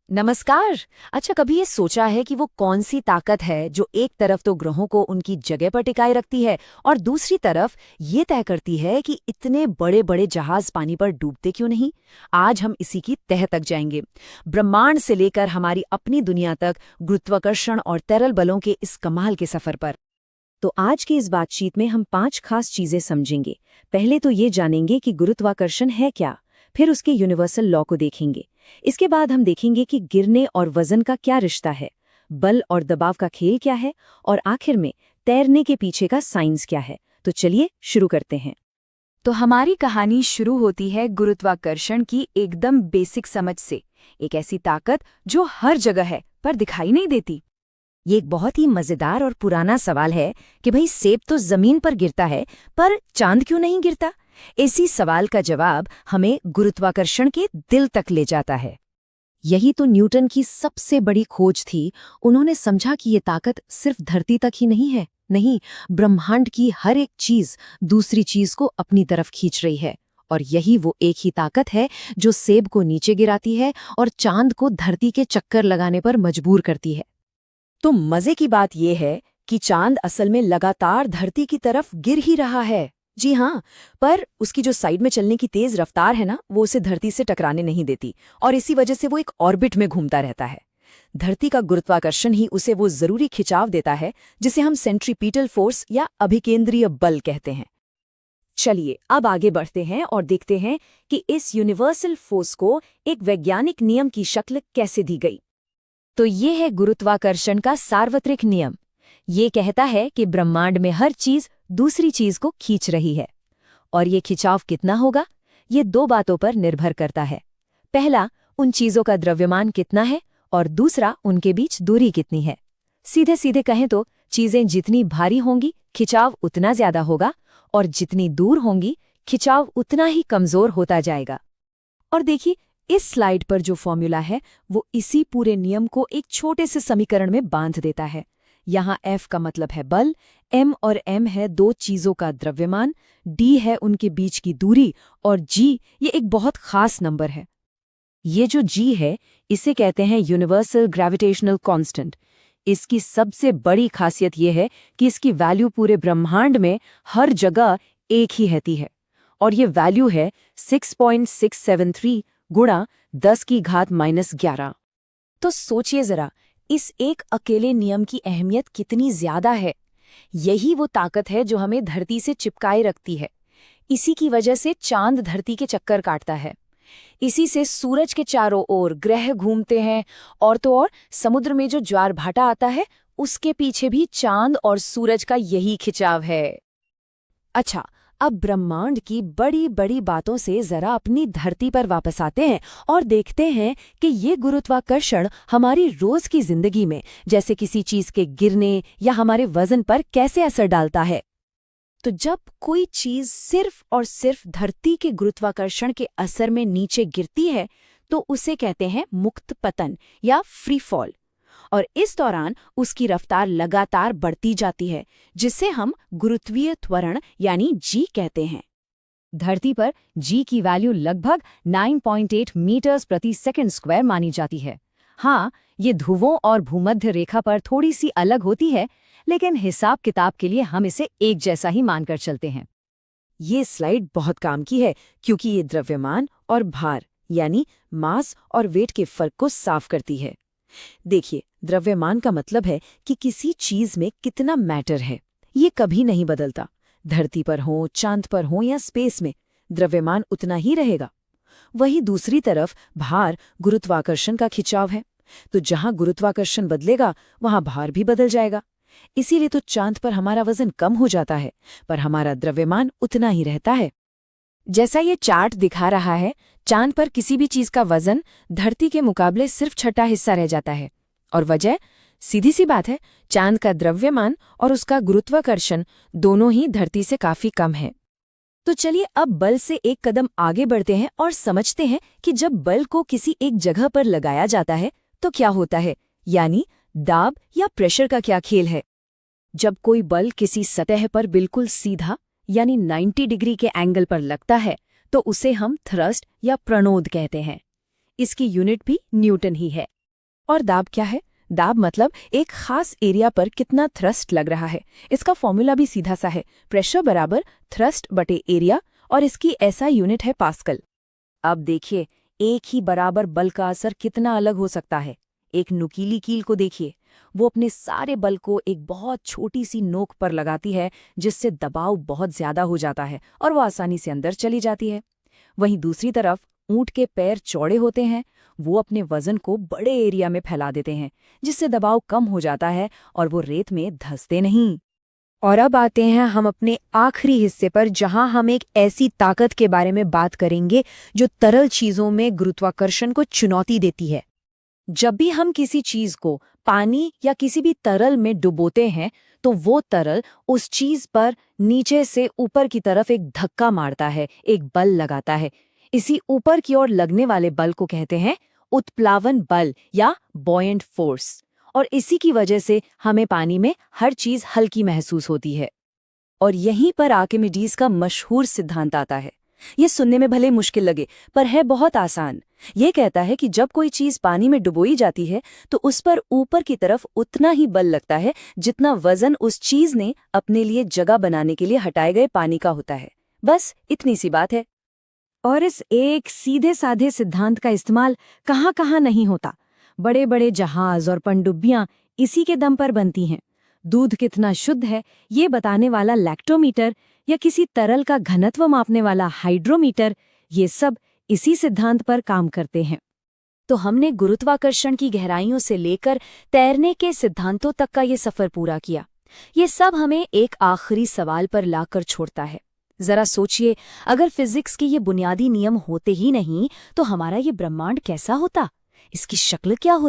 नमस्कार। अच्छा, कभी ये सोचा है कि वो कौन सी ताकत है जो एक तरफ तो ग्रहों को उनकी जगह पर टिकाए रखती है और दूसरी तरफ ये तय करती है कि इतने बड़े बड़े जहाज पानी पर डूबते क्यों नहीं। आज हम इसी की तह तक जाएंगे, ब्रह्मांड से लेकर हमारी अपनी दुनिया तक गुरुत्वाकर्षण और तरल बलों के इस कमाल के सफर पर। तो आज की इस बातचीत में हम 5 खास चीजें समझेंगे। पहले तो ये जानेंगे कि गुरुत्वाकर्षण है क्या, फिर उसके यूनिवर्सल लॉ को देखेंगे। इसके बाद हम देखेंगे कि गिरने और वजन का क्या रिश्ता है, बल और दबाव का खेल क्या है, और आखिर में तैरने के पीछे का साइंस क्या है। तो चलिए शुरू करते हैं। तो हमारी कहानी शुरू होती है गुरुत्वाकर्षण की एकदम बेसिक समझ से। एक ऐसी ताकत जो हर जगह है पर दिखाई नहीं देती। ये एक बहुत ही मजेदार और पुराना सवाल है कि भाई सेब तो जमीन पर गिरता है पर चांद क्यों नहीं गिरता। इसी सवाल का जवाब हमें गुरुत्वाकर्षण के दिल तक ले जाता है। यही तो न्यूटन की सबसे बड़ी खोज थी। उन्होंने समझा कि ये ताकत सिर्फ धरती तक ही नहीं है, नहीं, ब्रह्मांड की हर एक चीज दूसरी चीज को अपनी तरफ खींच रही है। और यही वो एक ही ताकत है जो सेब को नीचे गिराती है और चांद को धरती के चक्कर लगाने पर मजबूर करती है। तो मजे की बात यह है कि चांद असल में लगातार धरती की तरफ गिर ही रहा है। जी हाँ, पर उसकी जो साइड में चलने की तेज रफ्तार है ना, वो उसे धरती से टकराने नहीं देती और इसी वजह से वो एक ऑर्बिट में घूमता रहता है। धरती का गुरुत्वाकर्षण ही उसे वो जरूरी खिंचाव देता है जिसे हम सेंट्रीपीटल फोर्स या अभिकेंद्रीय बल कहते हैं। चलिए अब आगे बढ़ते हैं और देखते हैं कि इस यूनिवर्सल फोर्स को एक वैज्ञानिक नियम की शक्ल कैसे दी गई। तो ये है गुरुत्वाकर्षण का सार्वत्रिक नियम। ये कहता है कि ब्रह्मांड में हर चीज दूसरी चीज को खींच रही है। और ये खिंचाव कितना होगा, ये 2 बातों पर निर्भर करता है। पहला, उन चीजों का द्रव्यमान कितना है, और दूसरा, उनके बीच दूरी कितनी है। सीधे सीधे कहें तो चीजें जितनी भारी होंगी खिंचाव उतना ज्यादा होगा, और जितनी दूर होंगी खिंचाव उतना ही कमजोर होता जाएगा। और देखिए, इस स्लाइड पर जो फॉर्मूला है वो इसी पूरे नियम को एक छोटे से समीकरण में बांध देता है। यहाँ F का मतलब है बल, M और M है 2 चीजों का द्रव्यमान, D है उनके बीच की दूरी, और G ये एक बहुत खास नंबर है। ये जो G है इसे कहते हैं यूनिवर्सल ग्रेविटेशनल कांस्टेंट। इसकी सबसे बड़ी खासियत ये है कि इसकी वैल्यू पूरे ब्रह्मांड में हर जगह एक ही रहती है, और ये वैल्यू है 6.673 गुणा 10⁻⁻11। तो सोचिए जरा, इस एक अकेले नियम की अहमियत कितनी ज्यादा है। यही वो ताकत है जो हमें धरती से चिपकाए रखती है। इसी की वजह से चांद धरती के चक्कर काटता है। इसी से सूरज के चारों ओर ग्रह घूमते हैं, और तो और समुद्र में जो ज्वार भाटा आता है उसके पीछे भी चांद और सूरज का यही खिंचाव है। अच्छा, अब ब्रह्मांड की बड़ी बड़ी बातों से जरा अपनी धरती पर वापस आते हैं और देखते हैं कि ये गुरुत्वाकर्षण हमारी रोज की जिंदगी में, जैसे किसी चीज के गिरने या हमारे वजन पर कैसे असर डालता है। तो जब कोई चीज सिर्फ और सिर्फ धरती के गुरुत्वाकर्षण के असर में नीचे गिरती है तो उसे कहते हैं मुक्त पतन या फ्री फॉल, और इस दौरान उसकी रफ्तार लगातार बढ़ती जाती है, जिसे हम गुरुत्वीय त्वरण यानी G कहते हैं। धरती पर G की वैल्यू लगभग 9.8 मीटर्स प्रति सेकंड स्क्वायर मानी जाती है। हाँ, ये ध्रुवों और भूमध्य रेखा पर थोड़ी सी अलग होती है, लेकिन हिसाब किताब के लिए हम इसे एक जैसा ही मानकर चलते हैं। ये स्लाइड बहुत काम की है क्योंकि ये द्रव्यमान और भार यानी मास और वेट के फर्क को साफ करती है। देखिए, द्रव्यमान का मतलब है कि किसी चीज में कितना मैटर है। ये कभी नहीं बदलता। धरती पर हो, चांद पर हो या स्पेस में, द्रव्यमान उतना ही रहेगा। वही दूसरी तरफ भार गुरुत्वाकर्षण का खिंचाव है। तो जहां गुरुत्वाकर्षण बदलेगा वहां भार भी बदल जाएगा। इसीलिए तो चांद पर हमारा वजन कम हो जाता है पर हमारा द्रव्यमान उतना ही रहता है। जैसा ये चार्ट दिखा रहा है, चांद पर किसी भी चीज का वजन धरती के मुकाबले सिर्फ छठा हिस्सा रह जाता है। और वजह सीधी सी बात है, चांद का द्रव्यमान और उसका गुरुत्वाकर्षण दोनों ही धरती से काफी कम है। तो चलिए अब बल से एक कदम आगे बढ़ते हैं और समझते हैं कि जब बल को किसी एक जगह पर लगाया जाता है तो क्या होता है, यानी दाब या प्रेशर का क्या खेल है। जब कोई बल किसी सतह पर बिल्कुल सीधा यानी 90 डिग्री के एंगल पर लगता है तो उसे हम थ्रस्ट या प्रणोद कहते हैं। इसकी यूनिट भी न्यूटन ही है। और दाब क्या है? दाब मतलब एक खास एरिया पर कितना थ्रस्ट लग रहा है। इसका फॉर्मूला भी सीधा सा है, प्रेशर बराबर थ्रस्ट बटे एरिया, और इसकी ऐसा यूनिट है पास्कल। अब देखिए, एक ही बराबर बल का असर कितना अलग हो सकता है। एक नुकीली कील को देखिए, वो अपने सारे बल को एक बहुत छोटी सी नोक पर लगाती है, जिससे दबाव बहुत ज्यादा हो जाता है और वो आसानी से अंदर चली जाती है। वहीं दूसरी तरफ ऊंट के पैर चौड़े होते हैं, वो अपने वजन को बड़े एरिया में फैला देते हैं, जिससे दबाव कम हो जाता है और वो रेत में धंसते नहीं। और अब आते हैं हम अपने आखिरी हिस्से पर, जहां हम एक ऐसी ताकत के बारे में बात करेंगे जो तरल चीजों में गुरुत्वाकर्षण को चुनौती देती है। जब भी हम किसी चीज को पानी या किसी भी तरल में डुबोते हैं, तो वो तरल उस चीज पर नीचे से ऊपर की तरफ एक धक्का मारता है, एक बल लगाता है। इसी ऊपर की ओर लगने वाले बल को कहते हैं उत्प्लावन बल या बॉयंट फोर्स। और इसी की वजह से हमें पानी में हर चीज हल्की महसूस होती है। और यहीं पर आर्किमिडीज का मशहूर सिद्धांत आता है। ये सुनने में भले मुश्किल लगे, पर है बहुत आसान। ये कहता है कि जब कोई चीज पानी में डुबोई जाती है, तो उस पर ऊपर की तरफ उतना ही बल लगता है जितना वजन उस चीज ने अपने लिए जगह बनाने के लिए हटाए गए पानी का होता है। बस इतनी सी बात है। और इस एक सीधे साधे सिद्धांत का इस्तेमाल कहाँ कहाँ नहीं होता। बड़े बड़े जहाज और पनडुब्बियां इसी के दम पर बनती हैं। दूध कितना शुद्ध है ये बताने वाला लैक्टोमीटर या किसी तरल का घनत्व मापने वाला हाइड्रोमीटर, ये सब इसी सिद्धांत पर काम करते हैं। तो हमने गुरुत्वाकर्षण की गहराइयों से लेकर तैरने के सिद्धांतों तक का ये सफर पूरा किया। ये सब हमें एक आखिरी सवाल पर लाकर छोड़ता है। जरा सोचिए, अगर फिजिक्स के ये बुनियादी नियम होते ही नहीं, तो हमारा ये ब्रह्मांड कैसा होता? इसकी शक्ल क्या होती?